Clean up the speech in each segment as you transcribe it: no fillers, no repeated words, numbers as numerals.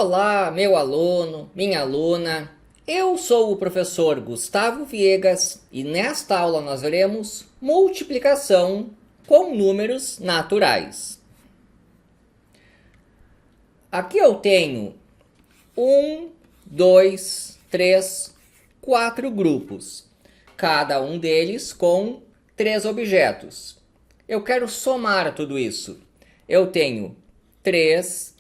Olá, meu aluno, minha aluna. Eu sou o professor Gustavo Viegas e nesta aula nós veremos multiplicação com números naturais. Aqui eu tenho 1, 2, 3, 4 grupos, cada um deles com 3 objetos. Eu quero somar tudo isso. Eu tenho 3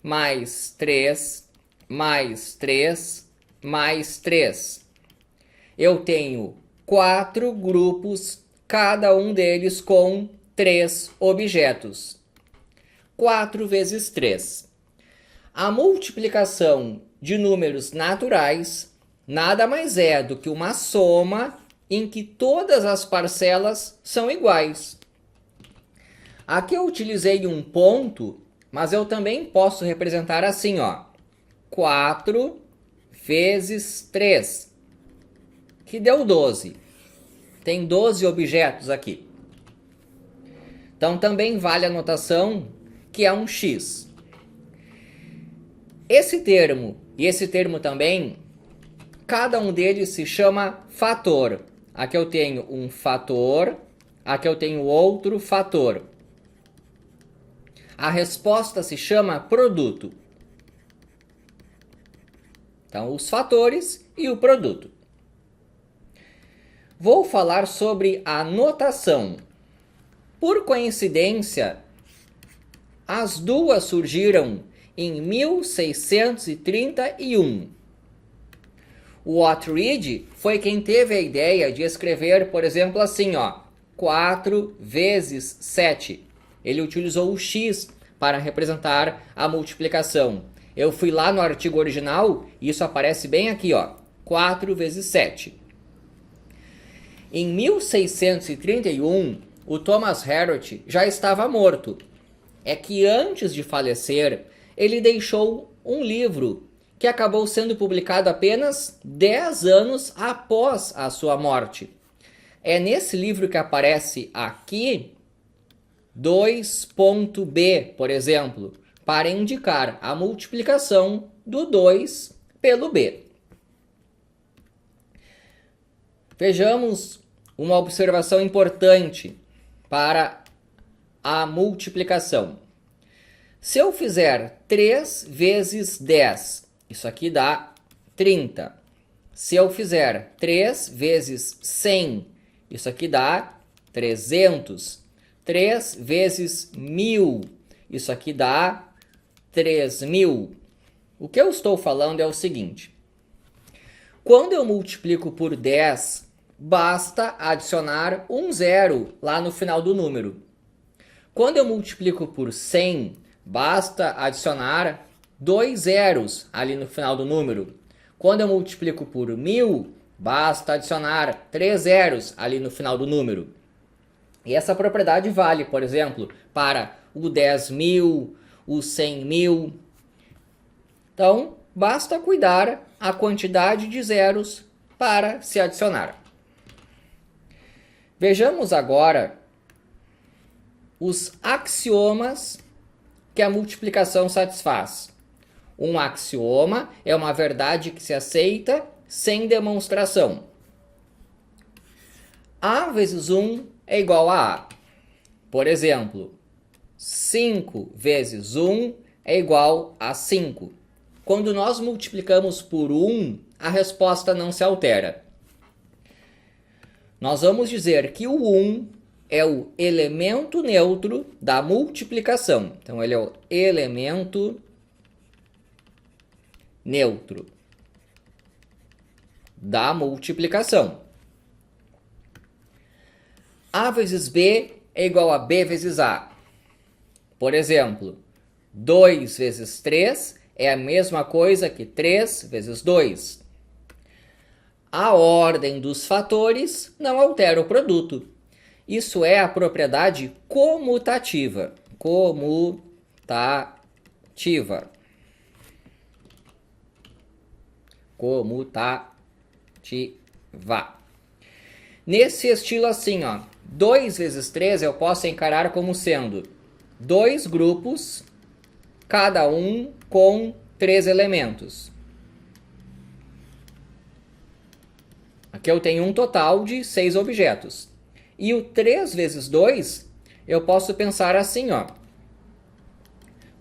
mais 3 mais 3 mais 3. Eu tenho 4 grupos, cada um deles com 3 objetos. 4 vezes 3. A multiplicação de números naturais nada mais é do que uma soma em que todas as parcelas são iguais. Aqui eu utilizei um ponto, mas eu também posso representar assim, ó. 4 vezes 3, que deu 12. Tem 12 objetos aqui. Então também vale a notação que é um x. Esse termo e esse termo também, cada um deles se chama fator. Aqui eu tenho um fator, aqui eu tenho outro fator. A resposta se chama produto. Então, os fatores e o produto. Vou falar sobre a notação. Por coincidência, as duas surgiram em 1631. O Otto Reed foi quem teve a ideia de escrever, por exemplo, assim, ó, 4 vezes 7. Ele utilizou o x para representar a multiplicação. Eu fui lá no artigo original e isso aparece bem aqui, ó, 4 vezes 7. Em 1631, o Thomas Harrod já estava morto. É que antes de falecer, ele deixou um livro que acabou sendo publicado apenas 10 anos após a sua morte. É nesse livro que aparece aqui 2.b, por exemplo, para indicar a multiplicação do 2 pelo b. Vejamos uma observação importante para a multiplicação. Se eu fizer 3 vezes 10, isso aqui dá 30. Se eu fizer 3 vezes 100, isso aqui dá 300. 3 vezes 1000, isso aqui dá 3000. O que eu estou falando é o seguinte. Quando eu multiplico por 10, basta adicionar um zero lá no final do número. Quando eu multiplico por 100, basta adicionar 2 zeros ali no final do número. Quando eu multiplico por 1000, basta adicionar 3 zeros ali no final do número. E essa propriedade vale, por exemplo, para o 10.000, o 100.000. Então, basta cuidar a quantidade de zeros para se adicionar. Vejamos agora os axiomas que a multiplicação satisfaz. Um axioma é uma verdade que se aceita sem demonstração. A vezes 1 é igual a A. Por exemplo, 5 vezes 1 é igual a 5. Quando nós multiplicamos por 1, a resposta não se altera. Nós vamos dizer que o 1 é o elemento neutro da multiplicação. Então, ele é o elemento neutro da multiplicação. A vezes B é igual a B vezes A. Por exemplo, 2 vezes 3 é a mesma coisa que 3 vezes 2. A ordem dos fatores não altera o produto. Isso é a propriedade comutativa. Comutativa. Nesse estilo assim, ó, 2 vezes 3 eu posso encarar como sendo 2 grupos, cada um com 3 elementos. Aqui eu tenho um total de 6 objetos. E o 3 vezes 2, eu posso pensar assim, ó,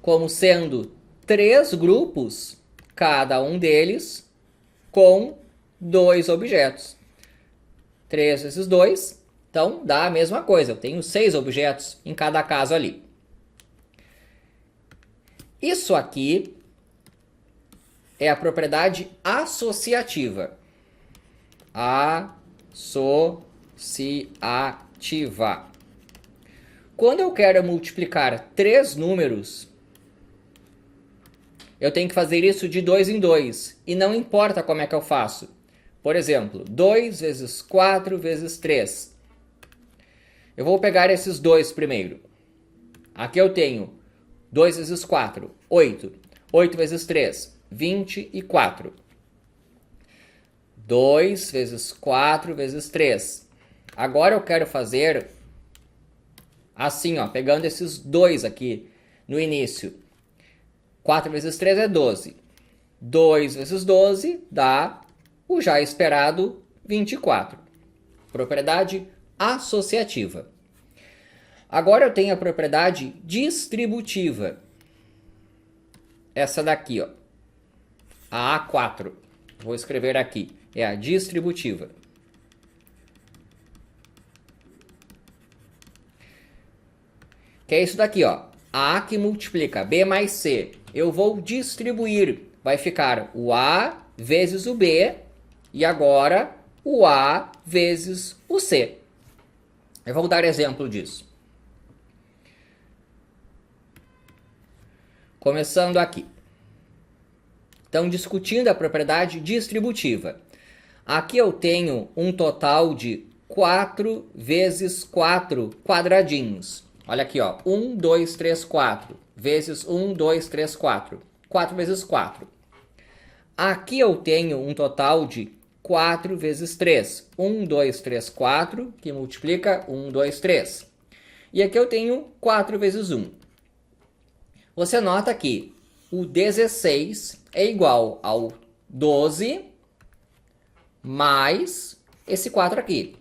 como sendo 3 grupos, cada um deles com 2 objetos. 3 vezes 2, então dá a mesma coisa. Eu tenho 6 objetos em cada caso ali. Isso aqui é a propriedade associativa. Associativa. Quando eu quero multiplicar 3 números, eu tenho que fazer isso de 2 em 2. E não importa como é que eu faço. Por exemplo, 2 vezes 4 vezes 3. Eu vou pegar esses 2 primeiro. Aqui eu tenho 2 vezes 4, 8. 8 vezes 3, 24. 2 vezes 4 vezes 3. Agora eu quero fazer assim, ó, pegando esses 2 aqui no início. 4 vezes 3 é 12. 2 vezes 12 dá o já esperado 24. Propriedade associativa. Agora eu tenho a propriedade distributiva. Essa daqui, ó. A A4. Vou escrever aqui. É a distributiva. Que é isso daqui, ó. A que multiplica B mais C. Eu vou distribuir. Vai ficar o A vezes o B. E agora o A vezes o C. Eu vou dar exemplo disso. Começando aqui. Então, discutindo a propriedade distributiva. Aqui eu tenho um total de 4 vezes 4 quadradinhos. Olha aqui, ó. 1, 2, 3, 4. Vezes 1, 2, 3, 4. 4 vezes 4. Aqui eu tenho um total de 4 vezes 3. 1, 2, 3, 4, que multiplica 1, 2, 3. E aqui eu tenho 4 vezes 1. Você nota que o 16 é igual ao 12 mais esse 4 aqui.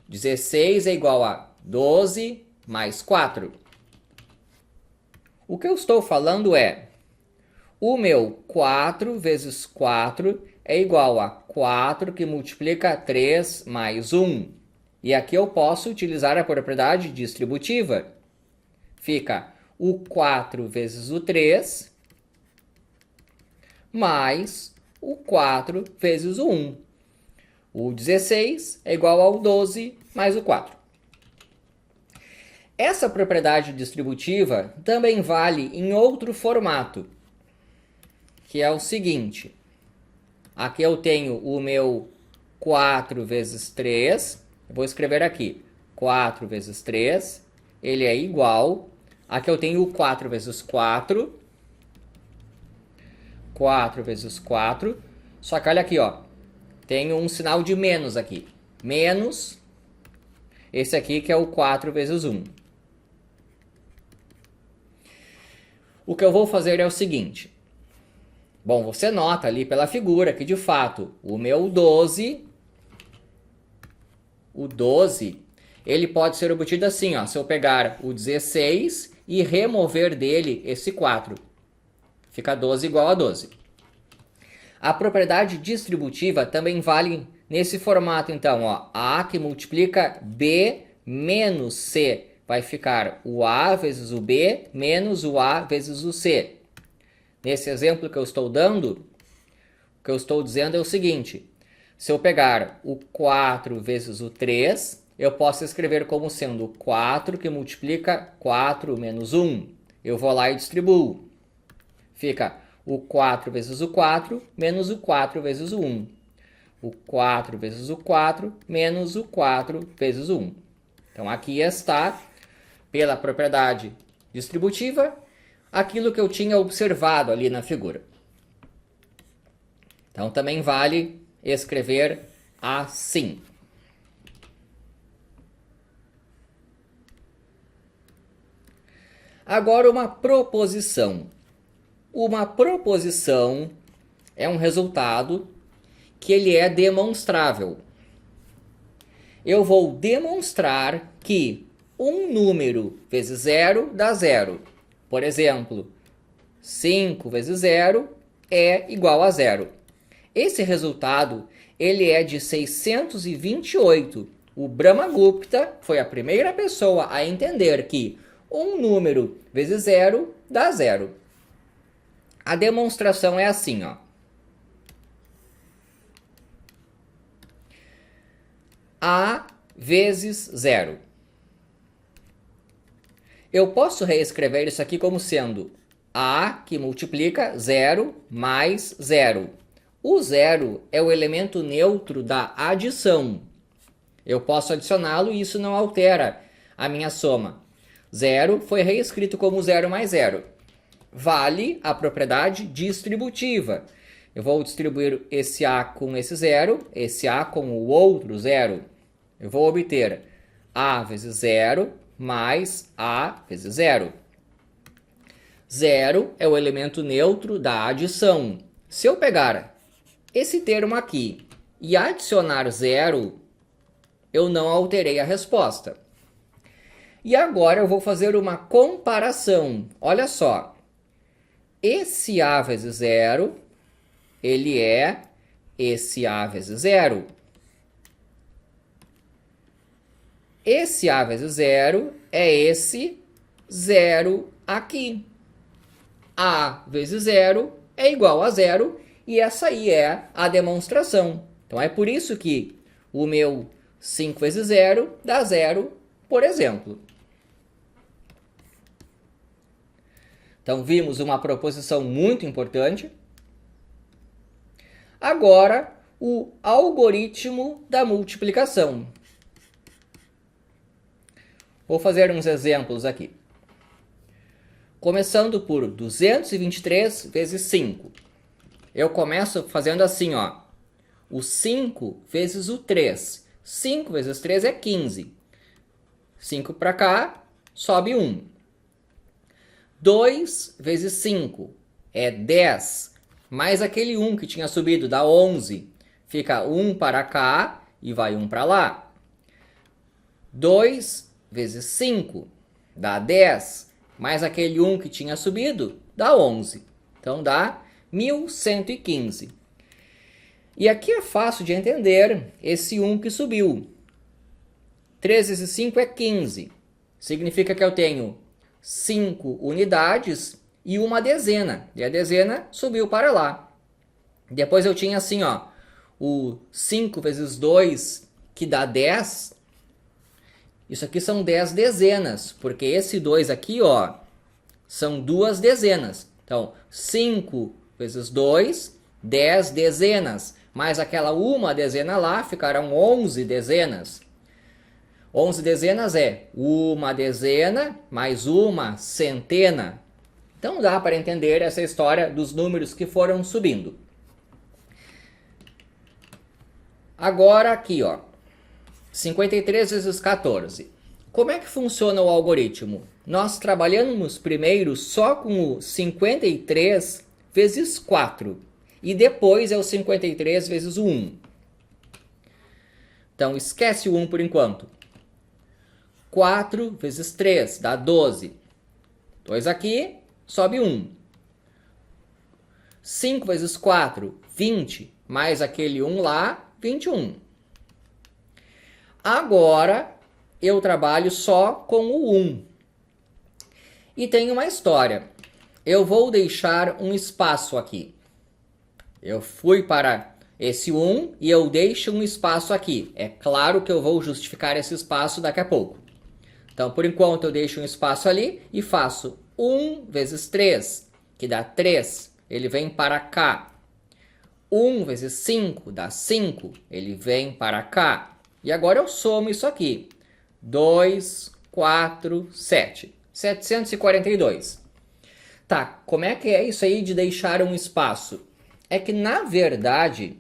16 é igual a 12 mais 4. O que eu estou falando é, o meu 4 vezes 4 é igual a 4 que multiplica 3 mais 1. E aqui eu posso utilizar a propriedade distributiva. Fica o 4 vezes o 3 mais o 4 vezes o 1. O 16 é igual ao 12 mais o 4. Essa propriedade distributiva também vale em outro formato, que é o seguinte. Aqui eu tenho o meu 4 vezes 3. Eu vou escrever aqui. 4 vezes 3. Ele é igual. Aqui eu tenho o 4 vezes 4. 4 vezes 4. Só que olha aqui, ó. Tenho um sinal de menos aqui. Menos esse aqui que é o 4 vezes 1. O que eu vou fazer é o seguinte. Bom, você nota ali pela figura que de fato o meu 12, ele pode ser obtido assim, ó. Se eu pegar o 16 e remover dele esse 4. Fica 12 igual a 12. A propriedade distributiva também vale nesse formato, então, ó. A que multiplica B menos C. Vai ficar o A vezes o B menos o A vezes o C. Nesse exemplo que eu estou dando, o que eu estou dizendo é o seguinte. Se eu pegar o 4 vezes o 3, eu posso escrever como sendo 4 que multiplica 4 menos 1. Eu vou lá e distribuo. Fica o 4 vezes o 4 menos o 4 vezes o 1. O 4 vezes o 4 menos o 4 vezes o 1. Então, aqui está, pela propriedade distributiva, aquilo que eu tinha observado ali na figura. Então, também vale escrever assim. Agora, uma proposição. uma proposição é um resultado que ele é demonstrável. Eu vou demonstrar que um número vezes zero dá zero. Por exemplo, 5 vezes zero é igual a zero. Esse resultado ele é de 628. O Brahmagupta foi a primeira pessoa a entender que um número vezes zero dá zero. A demonstração é assim, ó. A vezes zero. Eu posso reescrever isso aqui como sendo A que multiplica zero mais zero. O zero é o elemento neutro da adição. Eu posso adicioná-lo e isso não altera a minha soma. Zero foi reescrito como zero mais zero. Vale a propriedade distributiva. Eu vou distribuir esse A com esse A com o outro zero. Eu vou obter A vezes zero mais A vezes zero. Zero é o elemento neutro da adição. Se eu pegar esse termo aqui e adicionar zero, eu não alterei a resposta. E agora eu vou fazer uma comparação. Olha só. Esse A vezes zero, ele é esse A vezes zero. Esse A vezes zero é esse zero aqui. A vezes zero é igual a zero e essa aí é a demonstração. Então é por isso que o meu 5 vezes zero dá zero, por exemplo. Então vimos uma proposição muito importante. Agora, o algoritmo da multiplicação. Vou fazer uns exemplos aqui. Começando por 223 vezes 5. Eu começo fazendo assim, ó. O 5 vezes o 3. 5 vezes 3 é 15. 5 para cá, sobe 1. 2 vezes 5 é 10. Mais aquele 1 que tinha subido, dá 11. Fica 1 para cá e vai 1 para lá. 2 vezes 5 dá 10. Mais aquele 1 que tinha subido, dá 11. Então dá 1115. E aqui é fácil de entender esse 1 que subiu. 3 vezes 5 é 15. Significa que eu tenho 5 unidades e uma dezena. E a dezena subiu para lá. Depois eu tinha assim, ó, o 5 vezes 2, que dá 10. Isso aqui são 10 dezenas, porque esse 2 aqui, ó, são 2 dezenas. Então, 5 vezes 2, 10 dezenas. Mais aquela uma dezena lá, ficarão 11 dezenas. 11 dezenas é uma dezena mais uma centena. Então dá para entender essa história dos números que foram subindo. Agora aqui, ó. 53 vezes 14. Como é que funciona o algoritmo? Nós trabalhamos primeiro só com o 53 vezes 4. E depois é o 53 vezes o 1. Então, esquece o 1 por enquanto. 4 vezes 3 dá 12. 2 aqui, sobe 1. 5 vezes 4, 20. Mais aquele 1 lá, 21. Agora, eu trabalho só com o 1. E tem uma história. Eu vou deixar um espaço aqui. Eu fui para esse 1 e eu deixo um espaço aqui. É claro que eu vou justificar esse espaço daqui a pouco. Então, por enquanto, eu deixo um espaço ali e faço 1 vezes 3, que dá 3. Ele vem para cá. 1 vezes 5 dá 5. Ele vem para cá. E agora eu somo isso aqui. 2, 4, 7. 742. Tá, como é que é isso aí de deixar um espaço? É que, na verdade,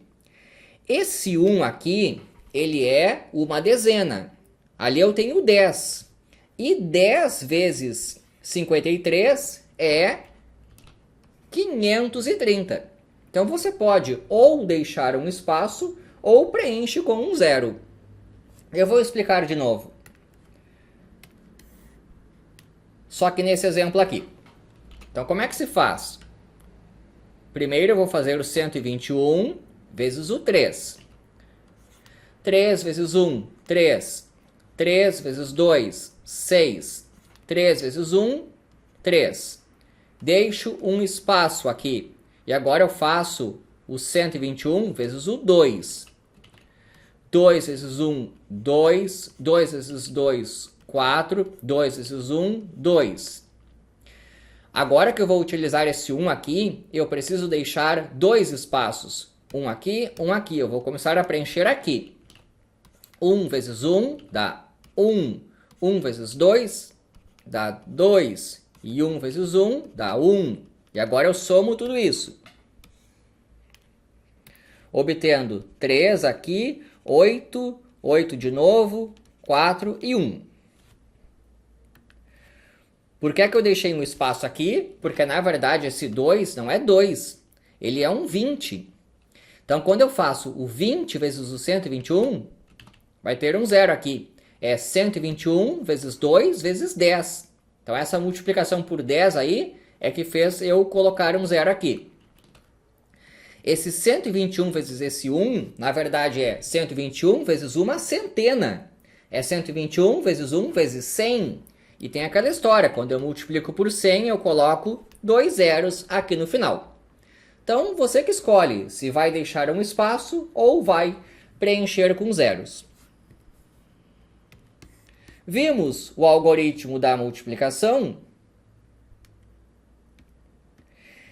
esse 1 aqui, ele é uma dezena. Ali eu tenho 10. E 10 vezes 53 é 530. Então você pode ou deixar um espaço ou preenche com um zero. Eu vou explicar de novo. Só que nesse exemplo aqui. Então como é que se faz? Primeiro eu vou fazer o 121 vezes o 3. 3 vezes 1, 3. 3 vezes 2, 6. 3 vezes 1, 3. Deixo um espaço aqui. E agora eu faço o 121 vezes o 2. 2 vezes 1, 2. 2 vezes 2, 4. 2 vezes 1, 2. Agora que eu vou utilizar esse 1 aqui, eu preciso deixar dois espaços. Um aqui, um aqui. Eu vou começar a preencher aqui. 1 vezes 1 dá 1. 1 vezes 2 dá 2. E 1 vezes 1 dá 1. E agora eu somo tudo isso. Obtendo 3 aqui, 8, 8 de novo, 4 e 1. Por que eu deixei um espaço aqui? Porque na verdade esse 2 não é 2, ele é um 20. Então quando eu faço o 20 vezes o 121, vai ter um zero aqui. É 121 vezes 2 vezes 10. Então essa multiplicação por 10 aí é que fez eu colocar um zero aqui. Esse 121 vezes esse 1, na verdade é 121 vezes uma centena. É 121 vezes 1 vezes 100. E tem aquela história, quando eu multiplico por 100, eu coloco dois zeros aqui no final. Então, você que escolhe se vai deixar um espaço ou vai preencher com zeros. Vimos o algoritmo da multiplicação.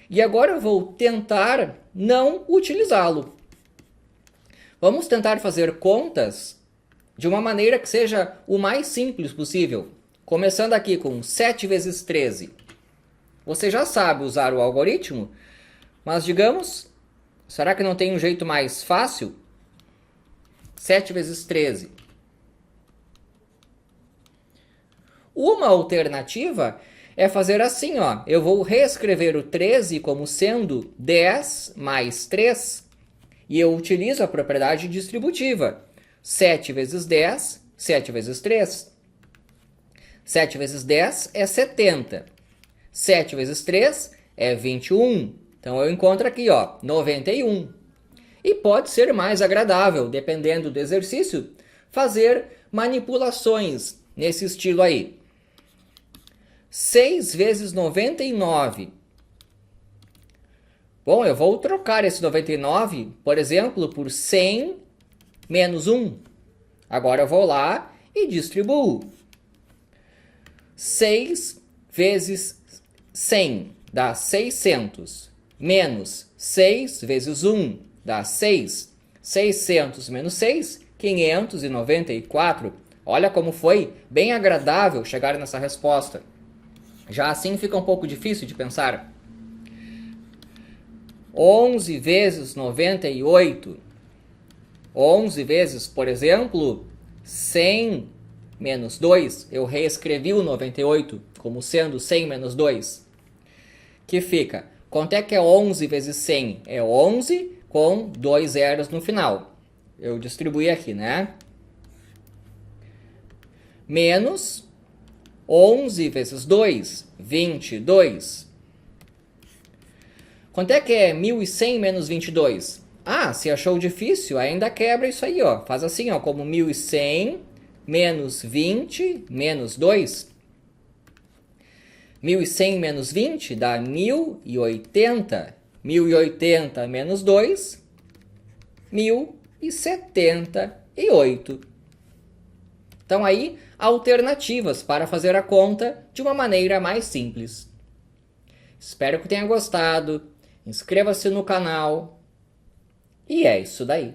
E agora eu vou tentar não utilizá-lo. Vamos tentar fazer contas de uma maneira que seja o mais simples possível. Começando aqui com 7 vezes 13. Você já sabe usar o algoritmo, mas digamos, será que não tem um jeito mais fácil? 7 vezes 13. Uma alternativa é fazer assim, ó. Eu vou reescrever o 13 como sendo 10 mais 3 e eu utilizo a propriedade distributiva. 7 vezes 10, 7 vezes 3. 7 vezes 10 é 70. 7 vezes 3 é 21. Então eu encontro aqui, ó, 91. E pode ser mais agradável, dependendo do exercício, fazer manipulações nesse estilo aí. 6 vezes 99. Bom, eu vou trocar esse 99, por exemplo, por 100 menos 1. Agora eu vou lá e distribuo. 6 vezes 100 dá 600. Menos 6 vezes 1 dá 6. 600 menos 6, 594. Olha como foi bem agradável chegar nessa resposta. Já assim fica um pouco difícil de pensar. 11 vezes 98. 11 vezes, por exemplo, 100 menos 2. Eu reescrevi o 98 como sendo 100 menos 2. Que fica, quanto é que é 11 vezes 100? É 11 com 2 zeros no final. Eu distribuí aqui, né? Menos 11 vezes 2, 22. Quanto é que é 1.100 menos 22? Ah, se achou difícil, ainda quebra isso aí, ó. Faz assim, ó, como 1.100 menos 20 menos 2. 1.100 menos 20 dá 1.080. 1.080 menos 2, 1.078. Então aí, alternativas para fazer a conta de uma maneira mais simples. Espero que tenha gostado. Inscreva-se no canal. E é isso daí.